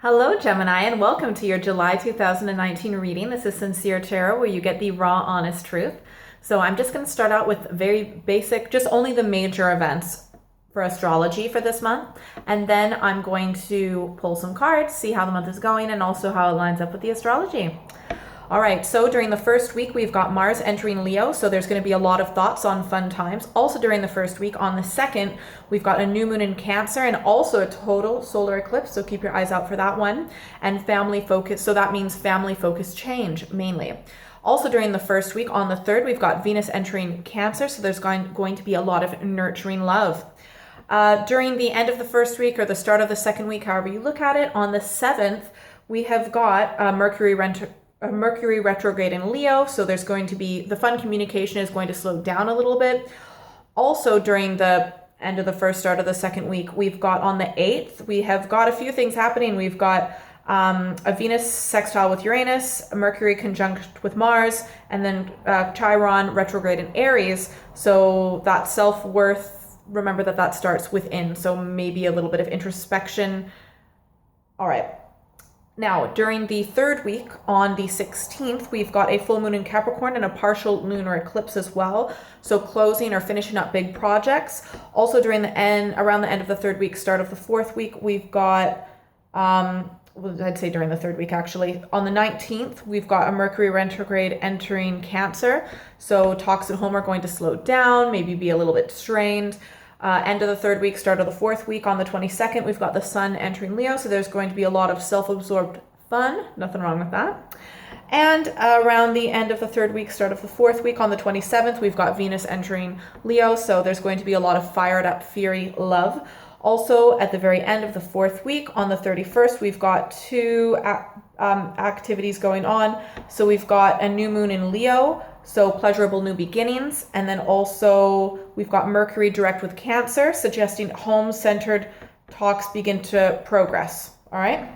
Hello, Gemini, and welcome to your July 2019 reading. This is Sincere Tarot, where you get the raw, honest truth. So I'm just going to start out with very basic, just only the major events for astrology for this month. And then I'm going to pull some cards, see how the month is going, and also how it lines up with the astrology. All right, so during the first week, we've got Mars entering Leo, so there's going to be a lot of thoughts on fun times. Also during the first week, on the 2nd, we've got a new moon in Cancer and also a total solar eclipse, so keep your eyes out for that one. And family focus, so that means family focus change mainly. Also during the first week, on the 3rd, we've got Venus entering Cancer, so there's going to be a lot of nurturing love. During the end of the first week or the start of the second week, however you look at it, on the 7th, we have got Mercury retrograde in Leo, so there's going to be, the fun communication is going to slow down a little bit. Also during the end of the first, start of the second week, we've got on the 8th, we have got a few things happening. We've got a Venus sextile with Uranus, a Mercury conjunct with Mars, and then Chiron retrograde in Aries. So that self-worth, remember that starts within, so maybe a little bit of introspection. All right. Now, during the 3rd week, on the 16th, we've got a full moon in Capricorn and a partial lunar eclipse as well. So closing or finishing up big projects. Also around the end of the 3rd week, start of the 4th week, we've got, I'd say during the 3rd week actually, on the 19th, we've got a Mercury retrograde entering Cancer. So talks at home are going to slow down, maybe be a little bit strained. End of the 3rd week, start of the 4th week. On the 22nd, we've got the Sun entering Leo, so there's going to be a lot of self-absorbed fun. Nothing wrong with that. And around the end of the 3rd week, start of the 4th week, on the 27th, we've got Venus entering Leo, so there's going to be a lot of fired up, fiery love. Also, at the very end of the 4th week, on the 31st, we've got two activities going on. So we've got a new moon in Leo, so pleasurable new beginnings. And then also we've got Mercury direct with Cancer, suggesting home-centered talks begin to progress. All right?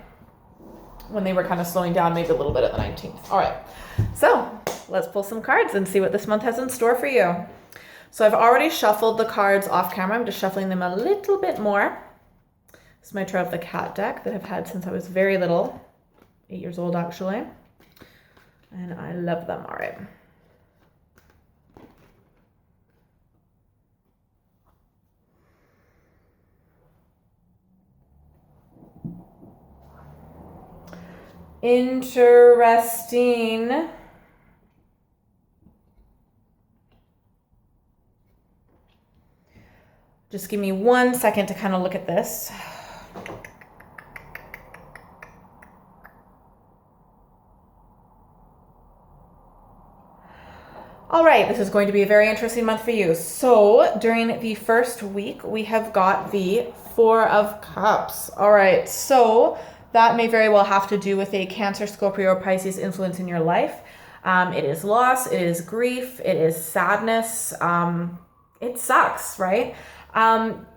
When they were kind of slowing down maybe a little bit at the 19th. All right. So let's pull some cards and see what this month has in store for you. So I've already shuffled the cards off camera. I'm just shuffling them a little bit more. This is my Tarot of the Cat deck that I've had since I was very little. 8 years old, actually. And I love them. All right. Interesting. Just give me 1 second to kind of look at this. All right, this is going to be a very interesting month for you. So during the first week, we have got the Four of Cups. All right, so that may very well have to do with a Cancer, Scorpio, or Pisces influence in your life. It is loss, it is grief, it is sadness. It sucks, right?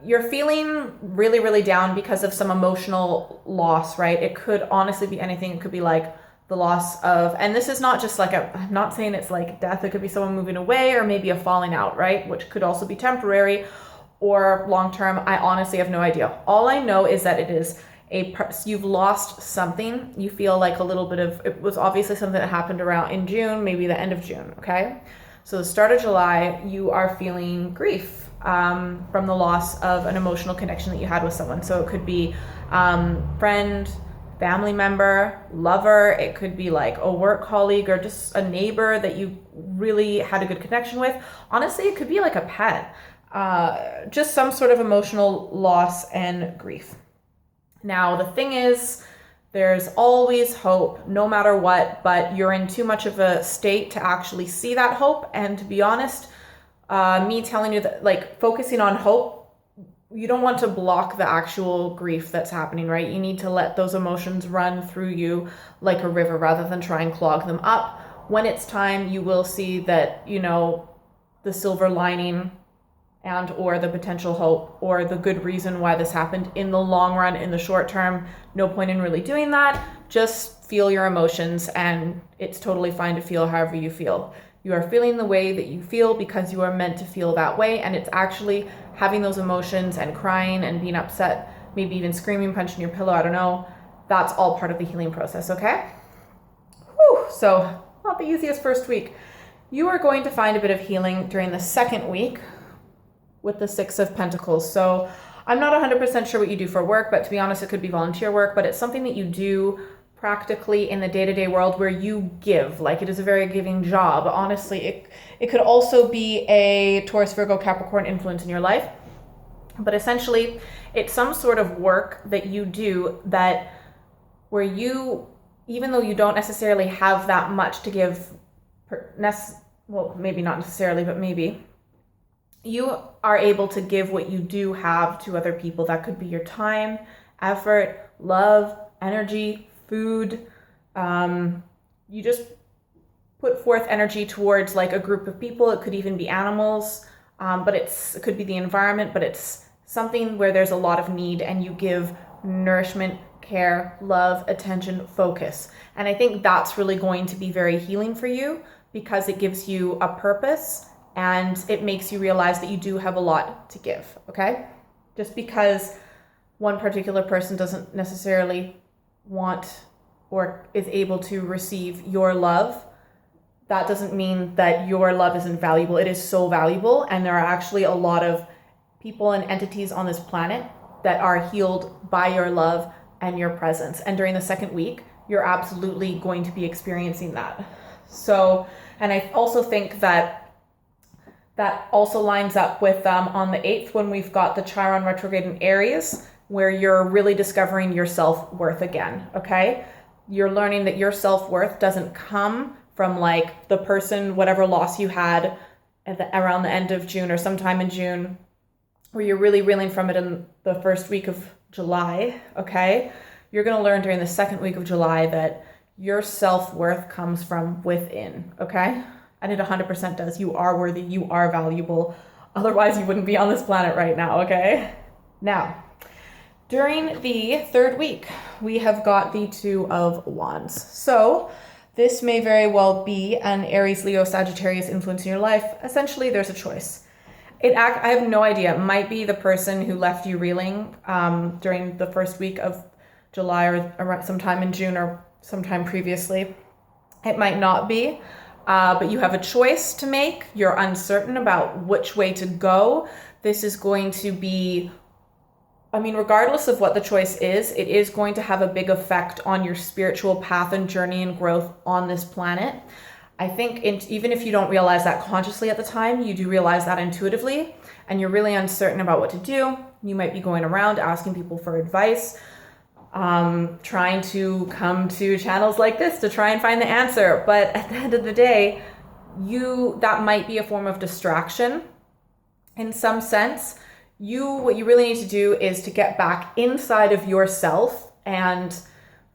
You're feeling really, really down because of some emotional loss, right? It could honestly be anything. It could be like the loss of, and this is not just like I'm not saying it's like death. It could be someone moving away or maybe a falling out, right? Which could also be temporary or long-term. I honestly have no idea. All I know is that it is you've lost something. You feel like a little bit of, it was obviously something that happened around in June, maybe the end of June. Okay. So the start of July, you are feeling grief from the loss of an emotional connection that you had with someone. So it could be friend, family member, lover. It could be like a work colleague or just a neighbor that you really had a good connection with. Honestly, it could be like a pet. Just some sort of emotional loss and grief. Now, the thing is, there's always hope, no matter what, but you're in too much of a state to actually see that hope. And to be honest, me telling you that, like, focusing on hope, you don't want to block the actual grief that's happening, right? You need to let those emotions run through you like a river rather than try and clog them up. When it's time, you will see that, you know, the silver lining and or the potential hope or the good reason why this happened in the long run. In the short term, no point in really doing that. Just feel your emotions, and it's totally fine to feel however you feel. You are feeling the way that you feel because you are meant to feel that way, and it's actually having those emotions and crying and being upset, maybe even screaming, punching your pillow, I don't know. that's all part of the healing process, okay? Whew, so not the easiest first week. You are going to find a bit of healing during the second week with the Six of Pentacles. So I'm not 100% sure what you do for work, but to be honest, it could be volunteer work, but it's something that you do practically in the day-to-day world where you give. Like, it is a very giving job. Honestly, it could also be a Taurus, Virgo, Capricorn influence in your life. But essentially, it's some sort of work that you do that where you, even though you don't necessarily have that much to give, well, maybe not necessarily, but maybe, you are able to give what you do have to other people. That could be your time, effort, love, energy, food. You just put forth energy towards like a group of people. It could even be animals, but it could be the environment, but it's something where there's a lot of need and you give nourishment, care, love, attention, focus. And I think that's really going to be very healing for you because it gives you a purpose and it makes you realize that you do have a lot to give, okay? Just because one particular person doesn't necessarily want or is able to receive your love, that doesn't mean that your love isn't valuable. It is so valuable, and there are actually a lot of people and entities on this planet that are healed by your love and your presence. And during the second week, you're absolutely going to be experiencing that. So, and I also think that also lines up with on the 8th when we've got the Chiron retrograde in Aries, where you're really discovering your self-worth again, okay? You're learning that your self-worth doesn't come from like the person, whatever loss you had around the end of June or sometime in June, where you're really reeling from it in the first week of July, okay? You're gonna learn during the second week of July that your self-worth comes from within, okay? And it 100% does. You are worthy, you are valuable. Otherwise, you wouldn't be on this planet right now, okay? Now, during the third week, we have got the Two of Wands. So this may very well be an Aries, Leo, Sagittarius influence in your life. Essentially, there's a choice. I have no idea. It might be the person who left you reeling during the first week of July or sometime in June or sometime previously. It might not be. But you have a choice to make. You're uncertain about which way to go. This is going to be, I mean, regardless of what the choice is, it is going to have a big effect on your spiritual path and journey and growth on this planet. I think even if you don't realize that consciously at the time, you do realize that intuitively, and you're really uncertain about what to do. You might be going around asking people for advice, trying to come to channels like this to try and find the answer. But at the end of the day, that might be a form of distraction in some sense. What you really need to do is to get back inside of yourself and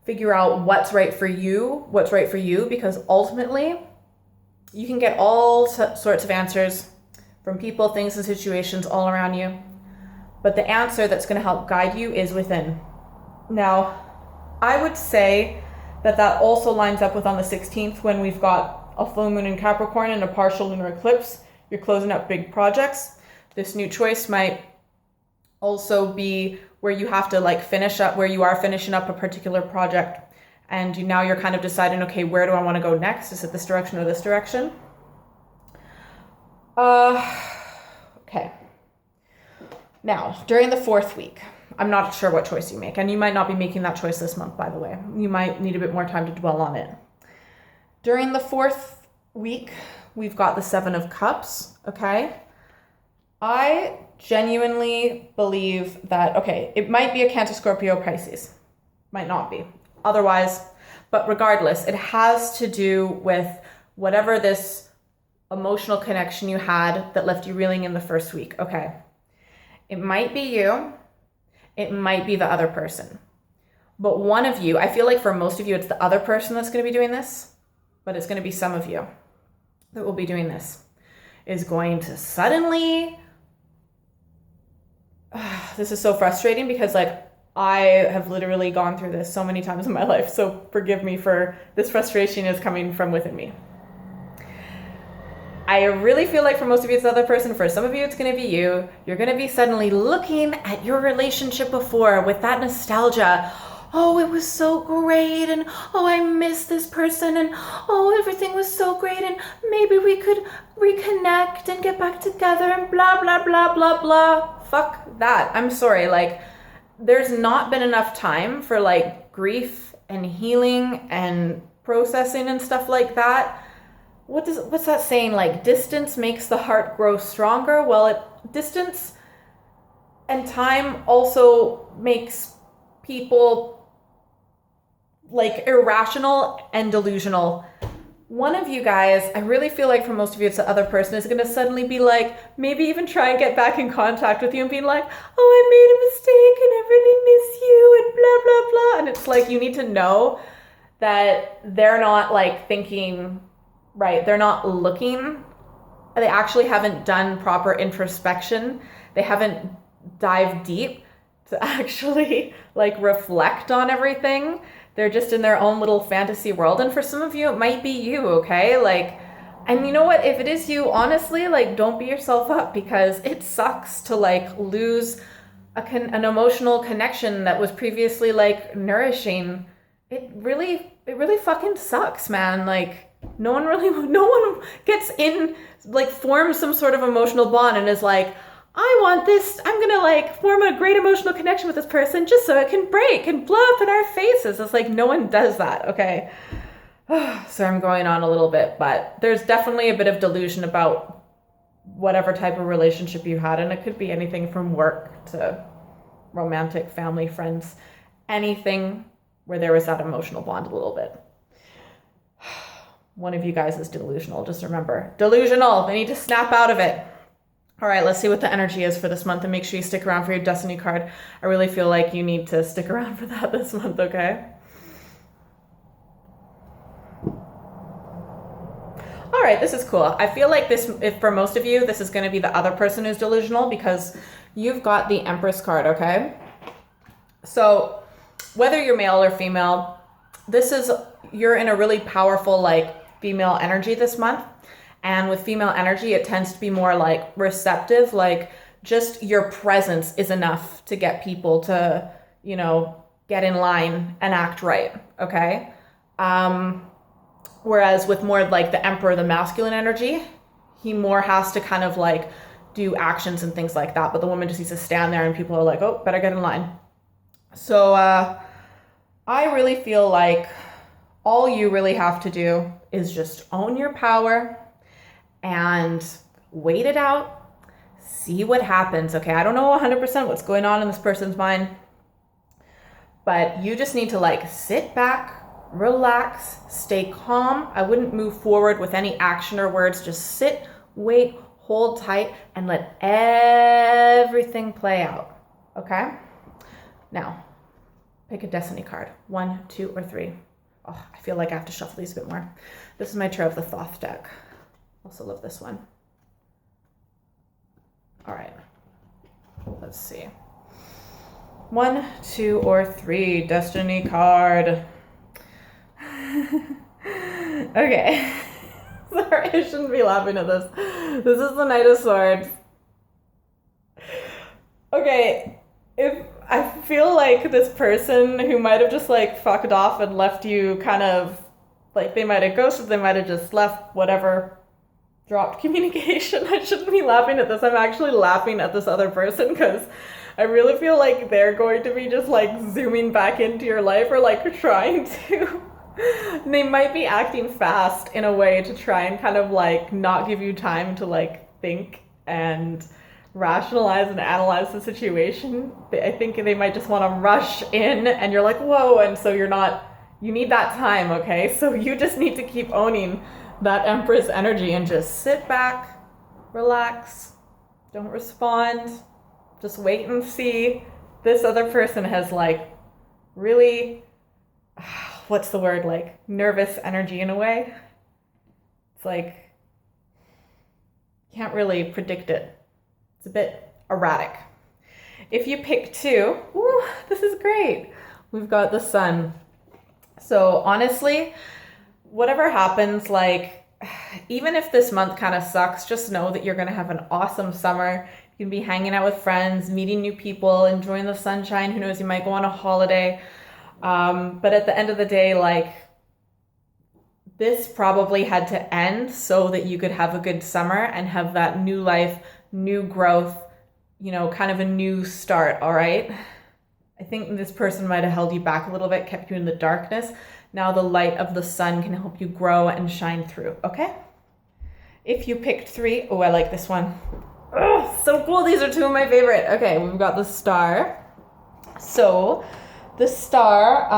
figure out what's right for you, because ultimately you can get all sorts of answers from people, things, and situations all around you. But the answer that's going to help guide you is within. Now, I would say that also lines up with on the 16th when we've got a full moon in Capricorn and a partial lunar eclipse. You're closing up big projects. This new choice might also be where you have to like where you are finishing up a particular project, and now you're kind of deciding, okay, where do I want to go next? Is it this direction or this direction? Okay. Now, during the fourth week, I'm not sure what choice you make, and you might not be making that choice this month, by the way. You might need a bit more time to dwell on it. During the fourth week, we've got the Seven of Cups, okay? I genuinely believe that, okay, it might be a Cancer, Scorpio, Pisces. Might not be. Otherwise, but regardless, it has to do with whatever this emotional connection you had that left you reeling in the first week, okay? It might be you. It might be the other person. But one of you, I feel like for most of you, it's the other person that's going to be doing this, but it's going to be some of you that will be doing this, is going to suddenly, this is so frustrating because like I have literally gone through this so many times in my life. So forgive me for this frustration is coming from within me. I really feel like for most of you, it's the other person. For some of you, it's going to be you. You're going to be suddenly looking at your relationship before with that nostalgia. oh, it was so great, and oh, I miss this person, and oh, everything was so great, and maybe we could reconnect and get back together, and blah, blah, blah, blah, blah. Fuck that. I'm sorry. Like, there's not been enough time for like grief and healing and processing and stuff like that. What's that saying? Like, distance makes the heart grow stronger. Well, distance and time also makes people like irrational and delusional. One of you guys, I really feel like for most of you, it's the other person, is going to suddenly be like, maybe even try and get back in contact with you and being like, oh, I made a mistake and I really miss you and blah, blah, blah. And it's like, you need to know that they're not like thinking, right? They're not looking. They actually haven't done proper introspection. They haven't dived deep to actually like reflect on everything. They're just in their own little fantasy world. And for some of you, it might be you, okay? Like, and you know what? If it is you, honestly, like, don't beat yourself up, because it sucks to like lose an emotional connection that was previously like nourishing. It really fucking sucks, man. Like, no one gets in, like, forms some sort of emotional bond and is like, I want this, I'm gonna like form a great emotional connection with this person just so it can break and blow up in our faces. It's like, no one does that, okay? So I'm going on a little bit, but there's definitely a bit of delusion about whatever type of relationship you had, and it could be anything from work to romantic, family, friends, anything where there was that emotional bond a little bit. One of you guys is delusional, just remember. Delusional, they need to snap out of it. All right, let's see what the energy is for this month, and make sure you stick around for your destiny card. I really feel like you need to stick around for that this month, okay? All right, this is cool. I feel like this, if for most of you, this is going to be the other person who's delusional, because you've got the Empress card, okay? So whether you're male or female, you're in a really powerful like female energy this month. And with female energy, it tends to be more like receptive, like just your presence is enough to get people to, you know, get in line and act right, okay? Whereas with more like the Emperor, the masculine energy, he more has to kind of like do actions and things like that. But the woman just needs to stand there and people are like, oh, better get in line. So I really feel like all you really have to do is just own your power and wait it out, see what happens, okay? I don't know 100% what's going on in this person's mind, but you just need to like sit back, relax, stay calm. I wouldn't move forward with any action or words. Just sit, wait, hold tight, and let everything play out, okay? Now, pick a destiny card. 1, 2, or 3. Oh, I feel like I have to shuffle these a bit more. This is my Tarot of the Thoth deck. Also love this one. All right, let's see. 1, 2, or 3, destiny card. Okay. Sorry, I shouldn't be laughing at this. This is the Knight of Swords. Okay, if I feel like this person who might have just like fucked off and left you kind of like, they might have ghosted, they might have just left, whatever, dropped communication. I shouldn't be laughing at this. I'm actually laughing at this other person because I really feel like they're going to be just like zooming back into your life, or like trying to. They might be acting fast in a way to try and kind of like not give you time to like think and rationalize and analyze the situation. I think they might just want to rush in and you're like, whoa, and so you need that time, okay? So you just need to keep owning that Empress energy and just sit back, relax, don't respond, just wait and see. This other person has like really, what's the word, like nervous energy in a way. It's like, can't really predict it. It's a bit erratic. If you pick 2, ooh, this is great. We've got the Sun. So honestly, whatever happens, like, even if this month kind of sucks, just know that you're going to have an awesome summer. You can be hanging out with friends, meeting new people, enjoying the sunshine. Who knows, you might go on a holiday. But at the end of the day, like, this probably had to end so that you could have a good summer and have that new life, new growth, you know, kind of a new start, all right? I think this person might have held you back a little bit, kept you in the darkness. Now the light of the sun can help you grow and shine through, okay? If you picked 3, oh, I like this one. Oh, so cool. These are 2 of my favorite. Okay, we've got the star. So the star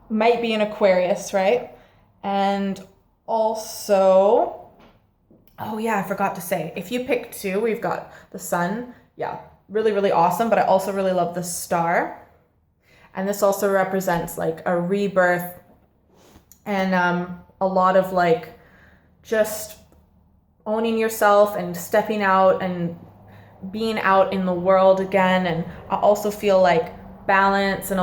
might be an Aquarius, right? And also, oh yeah, I forgot to say, if you pick 2, we've got the sun. Yeah, really, really awesome. But I also really love the star. And this also represents like a rebirth and a lot of like just owning yourself and stepping out and being out in the world again. And I also feel like balance and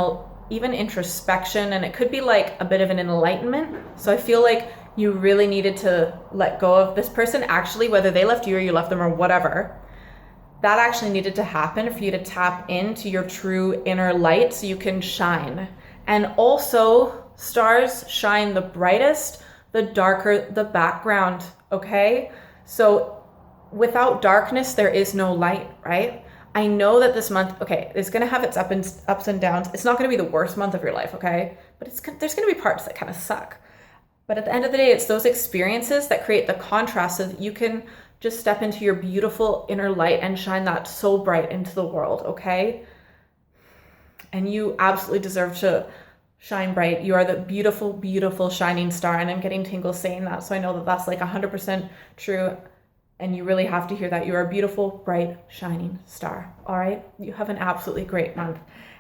even introspection, and it could be like a bit of an enlightenment. So I feel like you really needed to let go of this person, actually, whether they left you or you left them or whatever. That actually needed to happen for you to tap into your true inner light so you can shine. And also, stars shine the brightest, the darker the background, okay? So without darkness, there is no light, right? I know that this month, okay, it's gonna have its ups and downs. It's not gonna be the worst month of your life, okay? But there's gonna be parts that kind of suck. But at the end of the day, it's those experiences that create the contrast so that you can just step into your beautiful inner light and shine that so bright into the world, okay? And you absolutely deserve to shine bright. You are the beautiful, beautiful shining star. And I'm getting tingles saying that, so I know that that's like 100% true. And you really have to hear that. You are a beautiful, bright, shining star, all right? You have an absolutely great month.